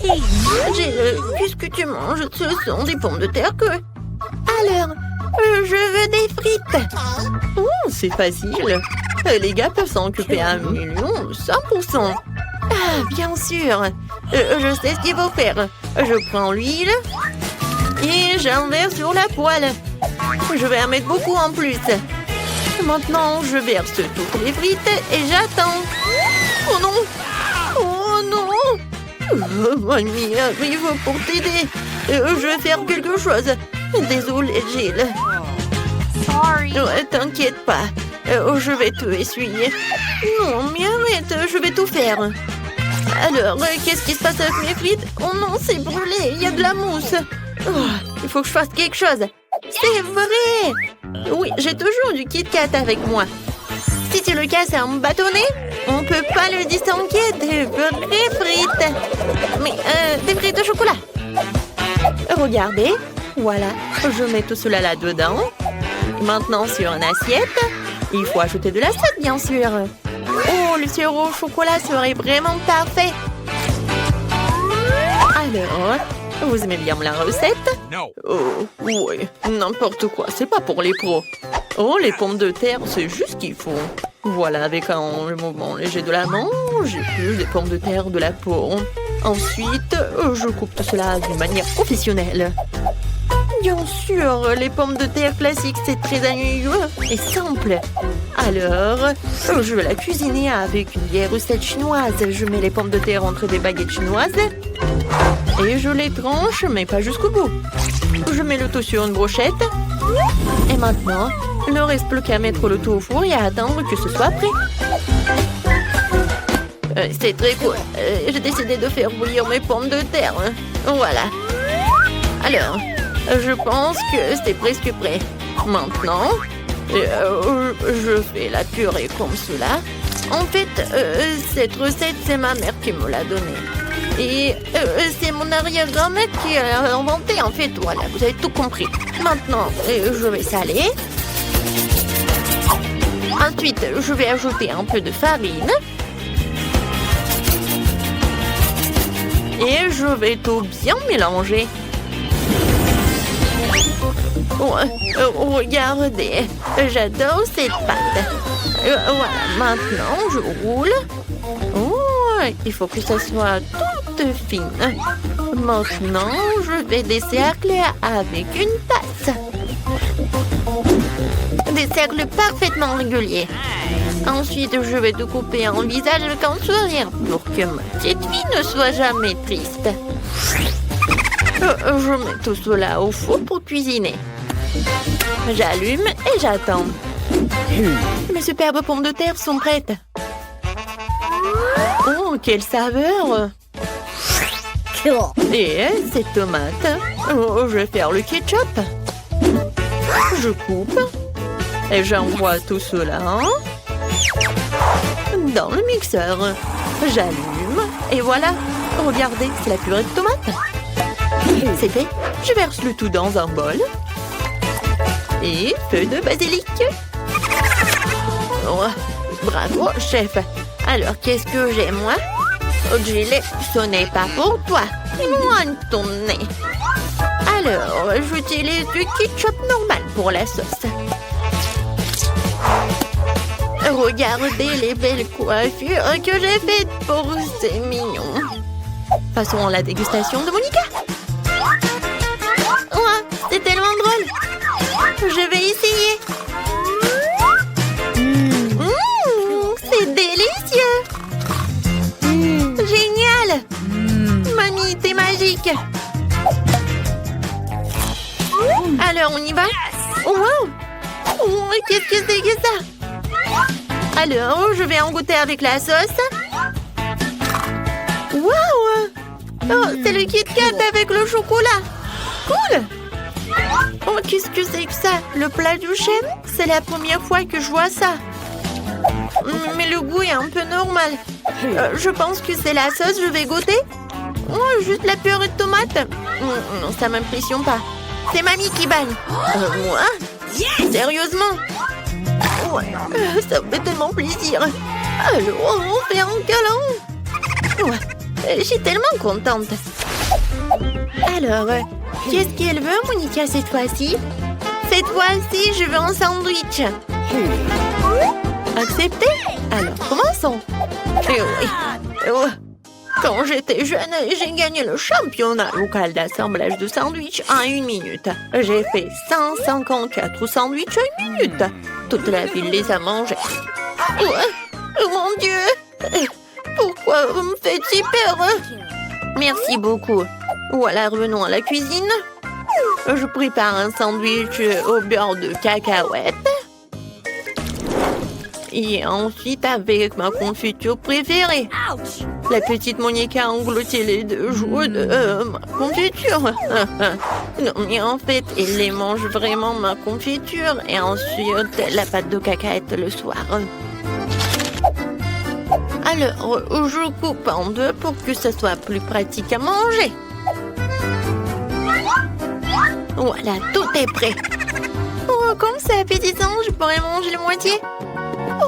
Qu'est-ce que tu manges? Ce sont des pommes de terre que... Alors, je veux des frites. Oh, c'est facile. Les gars peuvent s'en occuper à 100%. Ah, bien sûr. Je sais ce qu'il faut faire. Je prends l'huile et j'en verse sur la poêle. Je vais en mettre beaucoup en plus. Maintenant, je verse toutes les frites et j'attends. Oh non! Oh non! Mamie arrive pour t'aider. Je vais faire quelque chose. Désolée, Jill. Sorry. T'inquiète pas. Je vais te essuyer. Non, mais arrête, je vais tout faire. Alors, qu'est-ce qui se passe avec mes frites? Oh non, c'est brûlé, il y a de la mousse. Oh, il faut que je fasse quelque chose. C'est vrai! Oui, j'ai toujours du Kit Kat avec moi. Si tu le casses en bâtonnet, on peut pas le distinguer des vraies frites. Mais, des frites au chocolat. Regardez, voilà, je mets tout cela là-dedans. Maintenant, sur une assiette, il faut ajouter de la sauce, bien sûr. Oh, le sirop au chocolat serait vraiment parfait. Alors, vous aimez bien la recette? Oh, oui, n'importe quoi, c'est pas pour les pros. Oh, les pommes de terre, c'est juste ce qu'il faut. Voilà, avec un mouvement léger de la main, j'épluche des pommes de terre de la peau. Ensuite, je coupe tout cela d'une manière professionnelle. Bien sûr, les pommes de terre classiques, c'est très ennuyeux et simple. Alors, je vais la cuisiner avec une vieille recette chinoise. Je mets les pommes de terre entre des baguettes chinoises et je les tranche, mais pas jusqu'au bout. Je mets le tout sur une brochette. Et maintenant, il ne reste plus qu'à mettre le tout au four et à attendre que ce soit prêt. C'est très cool. J'ai décidé de faire bouillir mes pommes de terre. Voilà. Alors, je pense que c'est presque prêt. Maintenant, je fais la purée comme cela. En fait, cette recette, c'est ma mère qui me l'a donnée. Et c'est mon arrière-grand-mère qui l'a inventée, en fait. Voilà, vous avez tout compris. Maintenant, je vais saler. Ensuite, je vais ajouter un peu de farine. Et je vais tout bien mélanger. Regardez, j'adore cette pâte. Voilà, maintenant je roule. Oh, il faut que ça soit toute fine. Maintenant, je vais des cercles avec une tasse. Des cercles parfaitement réguliers. Ensuite, je vais te couper un visage avec un sourire pour que ma petite fille ne soit jamais triste. Je mets tout cela au four pour cuisiner. J'allume et j'attends. Mes superbes pommes de terre sont prêtes. Oh, quelle saveur! Et cette tomate, oh, je vais faire le ketchup. Je coupe et j'envoie tout cela dans le mixeur. J'allume et voilà. Regardez, c'est la purée de tomate. C'est fait. Je verse le tout dans un bol. Et feu de basilic. Oh, bravo, chef. Alors, qu'est-ce que j'ai, moi? Oh, Jill, ce n'est pas pour toi. Loin de ton nez. Alors, j'utilise du ketchup normal pour la sauce. Regardez les belles coiffures que j'ai faites pour ces mignons. Passons à la dégustation de Monica. Oh, c'est tellement drôle. Je vais essayer. C'est délicieux. Génial. Mamie, t'es magique. Alors, on y va? Wow. Oh, qu'est-ce que c'est que ça? Alors, je vais en goûter avec la sauce. Wow. Oh, c'est le Kit Kat avec le chocolat. Cool. Oh, qu'est-ce que c'est que ça? Le plat du chef? C'est la première fois que je vois ça. Mais le goût est un peu normal. Je pense que c'est la sauce, je vais goûter. Oh, juste la purée de tomate. Non, ça m'impressionne pas. C'est mamie qui bagne. Moi? Sérieusement? Ouais, ça me fait tellement plaisir. Alors, on fait un câlin. Ouais, Je suis tellement contente. Alors, qu'est-ce qu'elle veut, Monica, cette fois-ci? Cette fois-ci, je veux un sandwich. Accepté? Alors, commençons. Eh oui. Oh. Quand j'étais jeune, j'ai gagné le championnat local d'assemblage de sandwichs en 1 minute. J'ai fait 154 sandwichs en 1 minute. Toute la ville les a mangés. Oh, mon Dieu! Pourquoi vous me faites si peur? Merci beaucoup. Voilà, revenons à la cuisine. Je prépare un sandwich au beurre de cacahuète. Et ensuite avec ma confiture préférée. La petite Monica a englouti les 2 joues de ma confiture. Non, mais en fait, elle les mange vraiment, ma confiture. Et ensuite, la pâte de cacahuète le soir. Alors, je coupe en 2 pour que ce soit plus pratique à manger. Voilà, tout est prêt. Oh, comme c'est appétissant, je pourrais manger la moitié.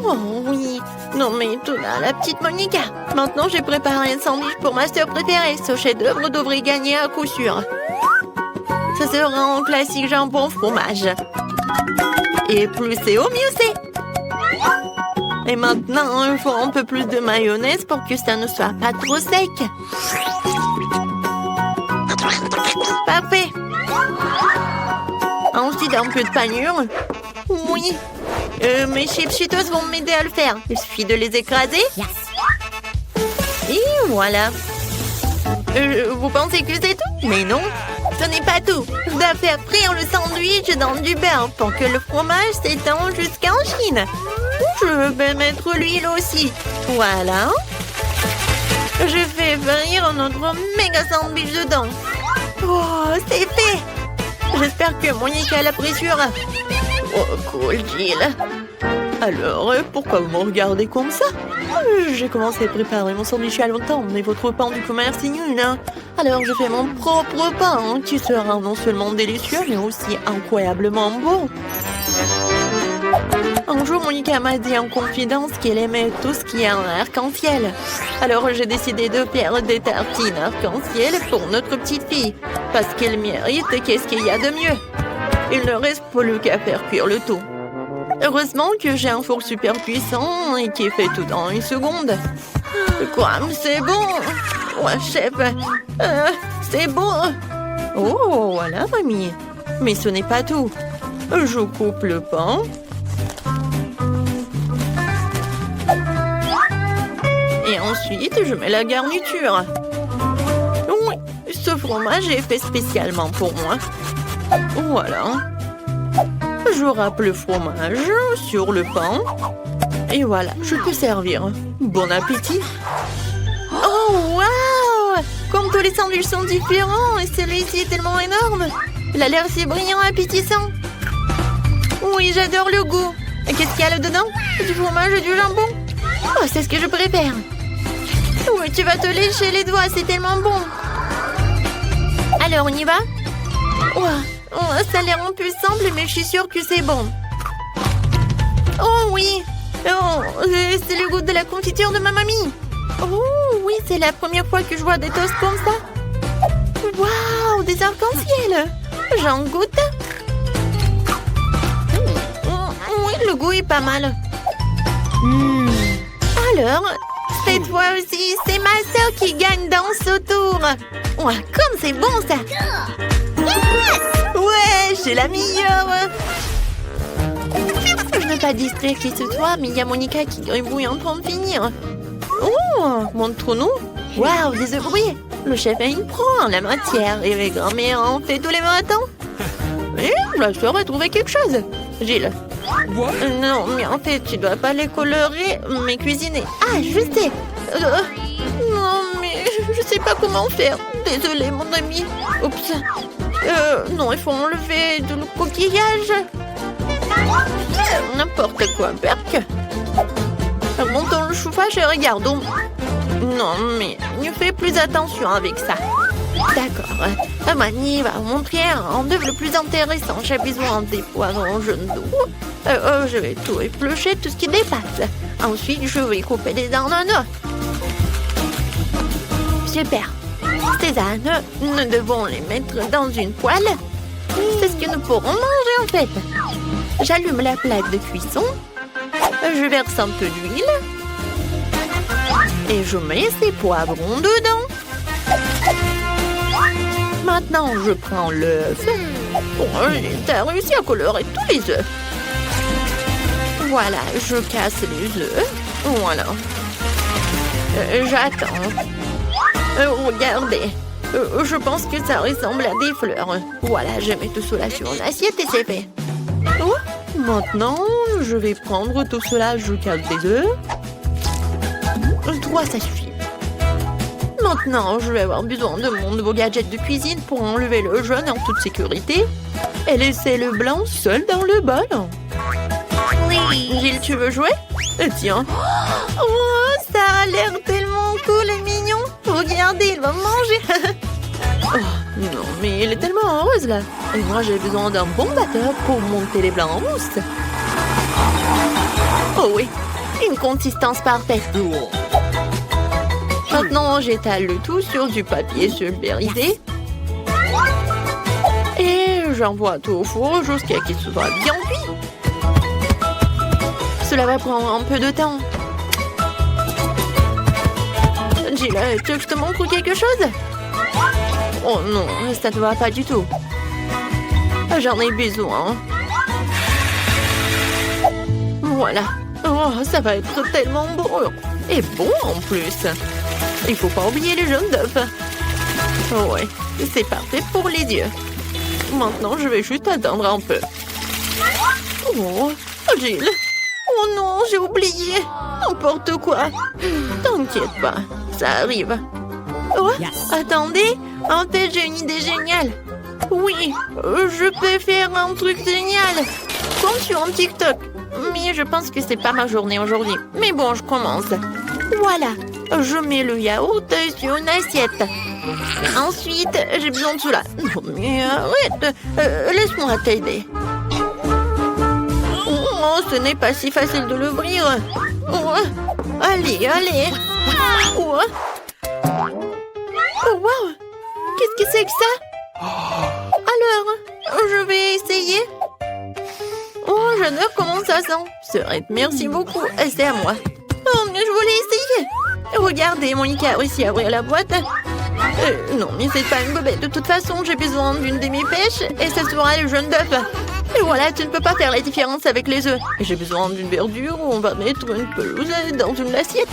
Oh oui. Non mais tout là, la petite Monica. Maintenant, j'ai préparé un sandwich pour ma sœur préférée. Ce chef-d'œuvre devrait gagner à coup sûr. Ce sera un classique jambon fromage. Et plus c'est haut, mieux c'est. Et maintenant, il faut un peu plus de mayonnaise pour que ça ne soit pas trop sec. Parfait. Ensuite, un peu de panure. Oui. Mes chips cheetos vont m'aider à le faire. Il suffit de les écraser. Et voilà. Vous pensez que c'est tout? Mais non, ce n'est pas tout. Je dois faire frire le sandwich dans du beurre pour que le fromage s'étend jusqu'en Chine. Je vais mettre l'huile aussi. Voilà. Je fais frire notre méga sandwich dedans. Oh, c'est fait. J'espère que Monica l'appréciera. Oh, cool, Jill. Alors, pourquoi vous me regardez comme ça? J'ai commencé à préparer mon sandwich il y a longtemps, mais votre pain du commerce est nul, hein? Alors, je fais mon propre pain, qui sera non seulement délicieux, mais aussi incroyablement bon. Un jour, Monica m'a dit en confidence qu'elle aimait tout ce qui est en arc-en-ciel. Alors, j'ai décidé de faire des tartines arc-en-ciel pour notre petite fille, parce qu'elle mérite, qu'est-ce qu'il y a de mieux? Il ne reste plus qu'à faire cuire le tout. Heureusement que j'ai un four super puissant et qui fait tout en 1 seconde. Quoi? C'est bon! Ouais, chef! C'est bon! Oh, voilà, mamie! Mais ce n'est pas tout. Je coupe le pain. Et ensuite, je mets la garniture. Oui, ce fromage est fait spécialement pour moi. Voilà. Je râpe le fromage sur le pain. Et voilà, je peux servir. Bon appétit. Oh, waouh! Comme tous les sandwichs sont différents, et celui-ci est tellement énorme. Il a l'air si brillant et appétissant. Oui, j'adore le goût. Et qu'est-ce qu'il y a là-dedans? Du fromage et du jambon. Oh, c'est ce que je préfère. Oui, tu vas te lécher les doigts, c'est tellement bon. Alors, on y va? Oh, ça a l'air un peu simple, mais je suis sûre que c'est bon. Oh oui! Oh, c'est le goût de la confiture de ma mamie. Oh oui, c'est la première fois que je vois des toasts comme ça. Waouh, des arcs-en-ciel. J'en goûte. Oui, le goût est pas mal. Alors, cette fois-ci, c'est ma sœur qui gagne dans ce tour. Ouais, comme c'est bon ça. Ouais, j'ai la meilleure. Je n'ai pas distrait qui ce soit, mais il y a Monica qui gribouille en train de finir. Oh, montre-nous. Waouh, des œufs brouillés. Le chef a une pro en la matière et les grand-mères en fait tous les matins. Et la soeur a trouvé quelque chose. Gilles. Non, mais en fait, tu dois pas les colorer, mais cuisiner. Ah, je sais. Non, mais je sais pas comment faire. Désolée, mon ami. Oups. Non, il faut enlever tout le coquillage. N'importe quoi, Berk. Remontons le chauffage et regardons. Non, mais ne fais plus attention avec ça. D'accord. Mani va vous montrer un œuvre le plus intéressant. J'ai besoin des poivrons jaunes d'eau. Je vais tout éplucher, tout ce qui dépasse. Ensuite, je vais couper des ananas. Super. Stéphane, nous devons les mettre dans une poêle. C'est ce que nous pourrons manger en fait. J'allume la plaque de cuisson. Je verse un peu d'huile. Et je mets ces poivrons dedans. Maintenant, je prends l'œuf. Oh, t'as réussi à colorer tous les œufs. Voilà, je casse les œufs. Voilà. J'attends. Regardez. Je pense que ça ressemble à des fleurs. Voilà, je mets tout cela sur une assiette et c'est fait. Oh, maintenant, je vais prendre tout cela. Je casse des œufs. 3, ça suffit. Maintenant, je vais avoir besoin de mon nouveau gadget de cuisine pour enlever le jaune en toute sécurité et laisser le blanc seul dans le bol. Gilles, tu veux jouer? Tiens. Oh, ça a l'air tellement cool et mignon. Regardez, il va manger. Oh, non, mais il est tellement heureuse là. Et moi, j'ai besoin d'un bon batteur pour monter les blancs en mousse. Oh oui, une consistance parfaite. Maintenant, j'étale le tout sur du papier sulfurisé. Et j'envoie tout au four jusqu'à ce qu'il soit bien cuit. Cela va prendre un peu de temps. Gilles, tu veux que je te montre quelque chose? Oh non, ça ne va pas du tout. J'en ai besoin. Voilà. Oh, ça va être tellement beau. Et bon en plus. Il faut pas oublier les jaunes d'œufs. Oh ouais, c'est parfait pour les yeux. Maintenant, je vais juste attendre un peu. Oh, Gilles. Oh non, j'ai oublié. N'importe quoi. T'inquiète pas, ça arrive. Oh, attendez. En fait, j'ai une idée géniale. Oui, je peux faire un truc génial. Comme sur un TikTok. Mais je pense que c'est pas ma journée aujourd'hui. Mais bon, je commence. Voilà. Je mets le yaourt sur une assiette. Ensuite, j'ai besoin de cela. Non, mais arrête. Laisse-moi t'aider. Oh, ce n'est pas si facile de l'ouvrir. Oh, allez, allez. Oh, oh wow. Qu'est-ce que c'est que ça? Alors, je vais essayer. Oh, j'adore comment ça sent. Serette, merci beaucoup. C'est à moi. Oh, mais je voulais essayer. Regardez, Monica a réussi à ouvrir la boîte. Non, mais c'est pas une bobette. De toute façon, j'ai besoin d'une demi-pêche et ce sera le jaune d'œuf. Et voilà, tu ne peux pas faire la différence avec les œufs. Et j'ai besoin d'une verdure où on va mettre une pelouse dans une assiette.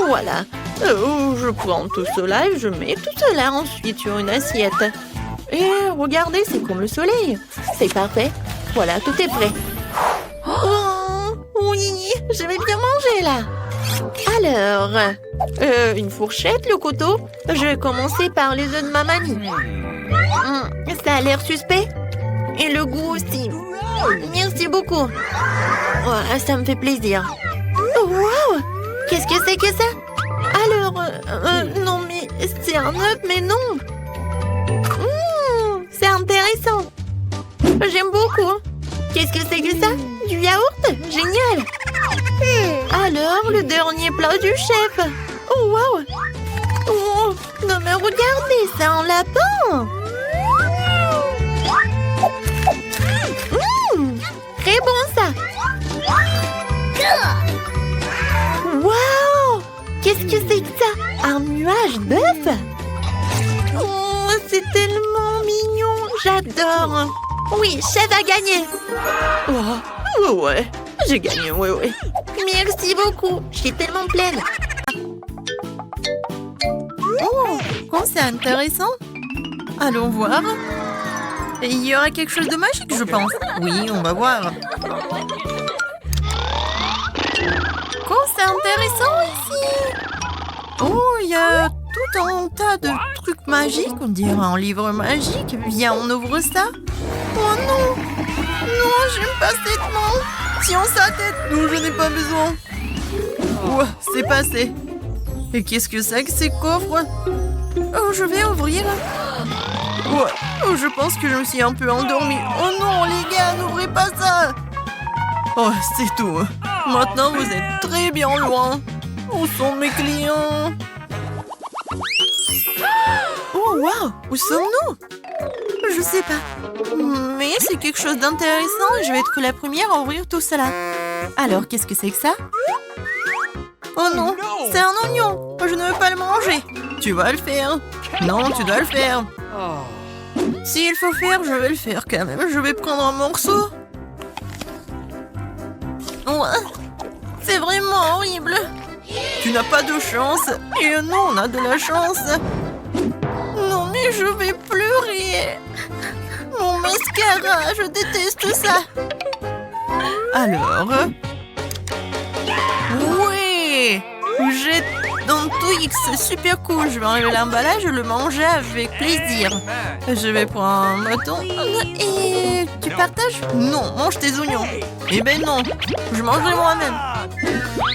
Voilà. Je prends tout cela et je mets tout cela ensuite sur une assiette. Et regardez, c'est comme le soleil. C'est parfait. Voilà, tout est prêt. Oh, oui, je vais bien manger là. Alors, une fourchette, le couteau. Je vais commencer par les œufs de ma mamie. Ça a l'air suspect. Et le goût aussi. Merci beaucoup. Oh, ça me fait plaisir. Oh, wow! Qu'est-ce que c'est que ça? Alors, non, mais c'est un œuf, mais non. C'est intéressant. J'aime beaucoup. Qu'est-ce que c'est que ça? Du yaourt? Génial. Alors, le dernier plat du chef. Oh, wow. Oh, non, mais regardez, c'est un lapin. Très bon, ça. Wow. Qu'est-ce que c'est que ça? Un nuage d'œufs? Oh, c'est tellement mignon. J'adore. Oui, chef a gagné. Oh, ouais. J'ai gagné, ouais. Merci beaucoup. Je suis tellement pleine. Oh, c'est intéressant. Allons voir. Il y aura quelque chose de magique, je pense. Oui, on va voir. Oh, c'est intéressant ici. Oh, il y a tout un tas de trucs magiques. On dirait un livre magique. Viens, on ouvre ça. Oh non. Non, j'aime pas cette main. Tiens sa tête. Non, je n'ai pas besoin. Oh, c'est passé. Et qu'est-ce que c'est que ces coffres? Oh, je vais ouvrir. Oh, je pense que je me suis un peu endormie. Oh non, les gars, n'ouvrez pas ça. Oh, c'est tout. Maintenant, vous êtes très bien loin. Où sont mes clients? Waouh, où sommes-nous? Je sais pas. Mais c'est quelque chose d'intéressant et je vais être la première à ouvrir tout cela. Alors, qu'est-ce que c'est que ça? Oh non, c'est un oignon. Je ne veux pas le manger. Tu vas le faire. Non, tu dois le faire. S'il faut faire, je vais le faire quand même. Je vais prendre un morceau. Ouais, c'est vraiment horrible. Tu n'as pas de chance. Et nous, on a de la chance. Non, mais je vais pleurer. Mon mascara, je déteste ça. Alors... Oui, j'ai dans Twix, c'est super cool. Je vais enlever l'emballage et le manger avec plaisir. Je vais prendre un bâton. Et tu partages? Non, mange tes oignons. Eh ben non, je mangerai moi-même.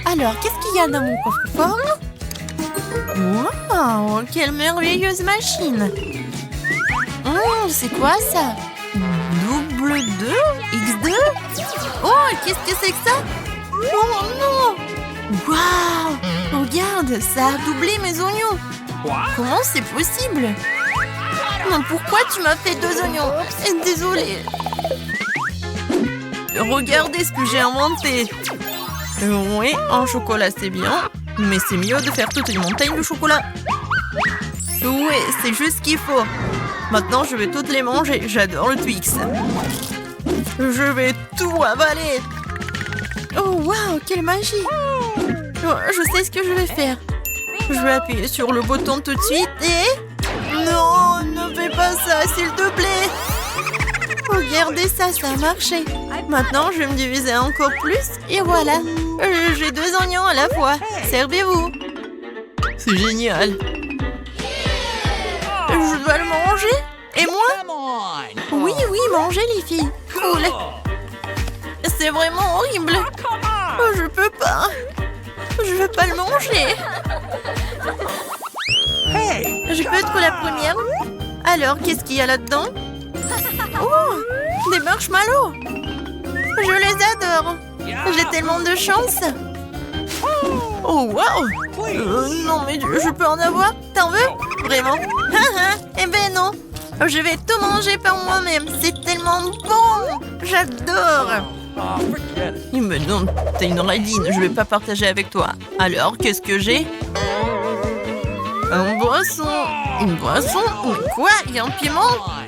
Alors, qu'est-ce qu'il y a dans mon coffre-fort? Wow, quelle merveilleuse machine. C'est quoi ça? Double 2? X2? Oh, qu'est-ce que c'est que ça? Oh non! Waouh! Regarde, ça a doublé mes oignons. Comment c'est possible? Non, pourquoi tu m'as fait 2 oignons? Désolée. Regardez ce que j'ai inventé. Oui, en chocolat c'est bien, mais c'est mieux de faire toute une montagne de chocolat. Oui, c'est juste ce qu'il faut. Maintenant, je vais toutes les manger. J'adore le Twix. Je vais tout avaler. Oh, waouh, quelle magie! Oh, je sais ce que je vais faire. Je vais appuyer sur le bouton tout de suite et... Non, ne fais pas ça, s'il te plaît. Regardez ça, ça a marché. Maintenant, je vais me diviser encore plus et voilà. J'ai 2 oignons à la fois. Servez-vous. C'est génial. Je dois le manger? Et moi? Oui, mangez les filles. Cool. C'est vraiment horrible. Oh, je peux pas. Je veux pas le manger. Je peux être la première? Alors, qu'est-ce qu'il y a là-dedans? Oh, des marshmallows. Je les adore. J'ai tellement de chance. Oh, wow. Non, mais je peux en avoir? T'en veux? Vraiment? Eh ben non. Je vais tout manger par moi-même. C'est tellement bon. J'adore. Mais non, t'es une radine, je vais pas partager avec toi. Alors, qu'est-ce que j'ai? Une boisson? Mais quoi? Il y a un piment?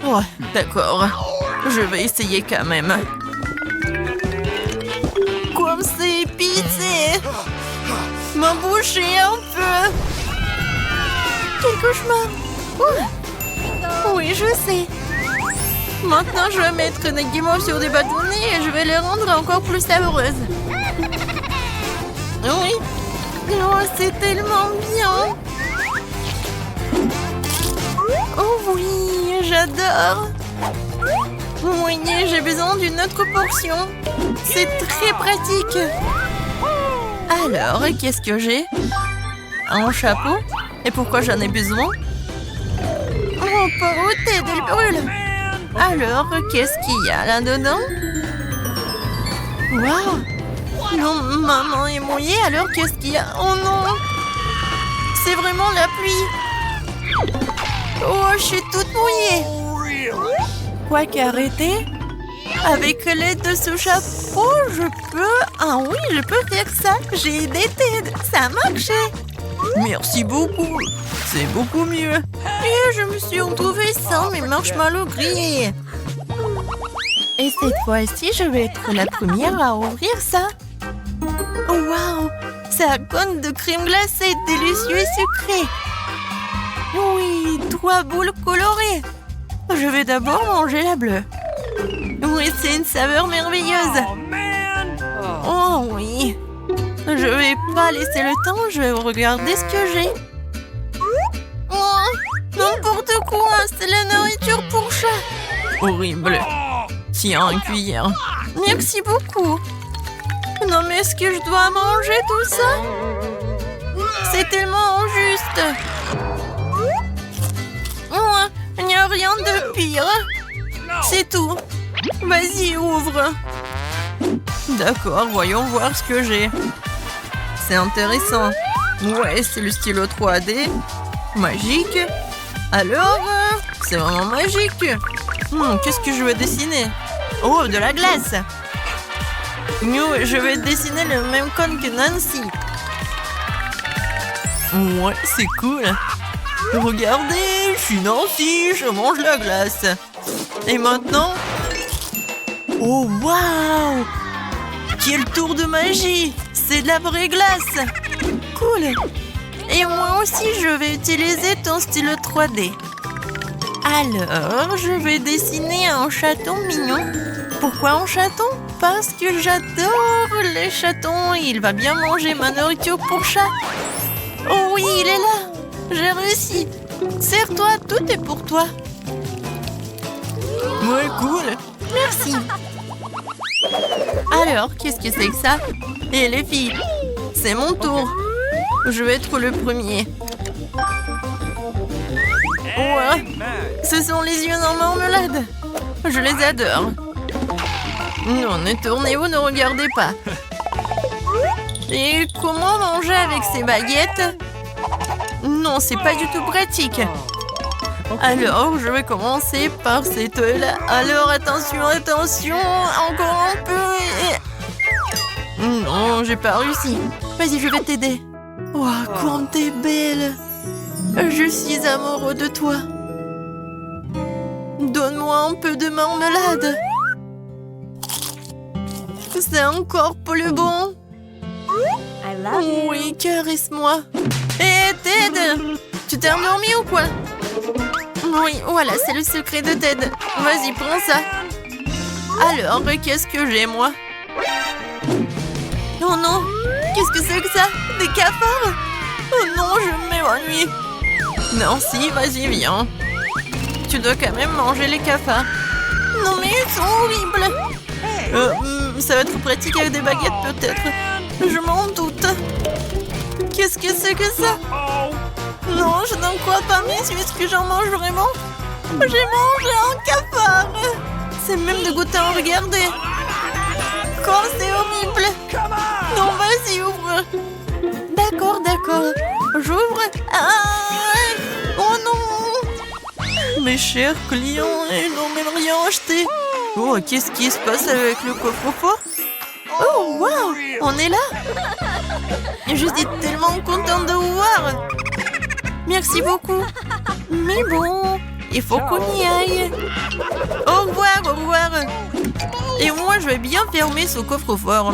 Ouais, d'accord. Je vais essayer quand même. Comme c'est épicé! Ma bouche est un peu... Quel cauchemar! Oui, je sais. Maintenant, je vais mettre des guimauves sur des bâtonnets et je vais les rendre encore plus savreuses. Oui. Oh, c'est tellement bien. Oh oui, j'adore. Oui, j'ai besoin d'une autre portion. C'est très pratique. Alors, qu'est-ce que j'ai? Un chapeau? Et pourquoi j'en ai besoin? Oh, pauvreté, elle brûle. Alors, qu'est-ce qu'il y a là-dedans? Waouh! Non, maman est mouillée, alors qu'est-ce qu'il y a? Oh non! C'est vraiment la pluie! Oh, je suis toute mouillée! Quoi qu'arrêter? Avec l'aide de ce chapeau, je peux... Ah oui, je peux faire ça! J'ai aidé Ted! Ça a marché! Merci beaucoup! C'est beaucoup mieux! Et je me suis retrouvée sans mes marshmallows grillés! Et cette fois-ci, je vais être la première à ouvrir ça! Oh, waouh! Ça conne de crème glacée délicieux et sucré! Oui, 3 boules colorées! Je vais d'abord manger la bleue! Oui, c'est une saveur merveilleuse! Oh oui! Je vais pas laisser le temps, je vais regarder ce que j'ai! Oh, n'importe quoi, c'est la nourriture pour chat! Horrible! Tiens, une cuillère! Merci beaucoup! Non mais est-ce que je dois manger tout ça? C'est tellement injuste! Oh, il n'y a rien de pire! C'est tout! Vas-y, ouvre! D'accord, voyons voir ce que j'ai. C'est intéressant. Ouais, c'est le stylo 3D. Magique. Alors, c'est vraiment magique. Qu'est-ce que je vais dessiner? Oh, de la glace. Je vais dessiner le même cône que Nancy. Ouais, c'est cool. Regardez, je suis Nancy, je mange la glace. Et maintenant... Oh, waouh! Quel tour de magie! C'est de la vraie glace! Cool! Et moi aussi, je vais utiliser ton stylo 3D. Alors, je vais dessiner un chaton mignon. Pourquoi un chaton? Parce que j'adore les chatons. Il va bien manger ma nourriture pour chat. Oh oui, il est là! J'ai réussi! Serre-toi, tout est pour toi! Ouais, cool! Merci! Alors, qu'est-ce que c'est que ça? Et les filles, c'est mon tour! Je vais être le premier! Ouais! Ce sont les yeux en marmelade! Je les adore! Non, ne tournez vous, ne regardez pas! Et comment manger avec ces baguettes? Non, c'est pas du tout pratique. Alors, je vais commencer par cette là. Alors, attention, attention, encore un peu. Non, j'ai pas réussi. Vas-y, je vais t'aider. Oh, comme t'es belle. Je suis amoureux de toi. Donne-moi un peu de marmelade. C'est encore plus bon. Oui, caresse-moi. Hé, Ted! Tu t'es endormi ou quoi? Oui, voilà, c'est le secret de Ted. Vas-y, prends ça. Alors, qu'est-ce que j'ai, moi? Oh non! Qu'est-ce que c'est que ça? Des cafards? Oh non, je m'évanouis. Nancy, vas-y, viens. Tu dois quand même manger les cafards. Non, mais ils sont horribles. Ça va être pratique avec des baguettes, peut-être. Je m'en doute. Qu'est-ce que c'est que ça? Non, je n'en crois pas, mais est-ce que j'en mange vraiment? J'ai mangé un cafard. C'est même dégoûtant à regarder. Oh, c'est horrible. Non, vas-y, ouvre. D'accord, d'accord. J'ouvre. Ah! Oh non! Mes chers clients, ils n'ont même rien acheté. Oh, qu'est-ce qui se passe avec le coffre-fort? Oh, waouh! On est là! Je suis tellement contente de vous voir! Merci beaucoup! Mais bon, il faut qu'on y aille! Au revoir, au revoir! Et moi, je vais bien fermer ce coffre-fort.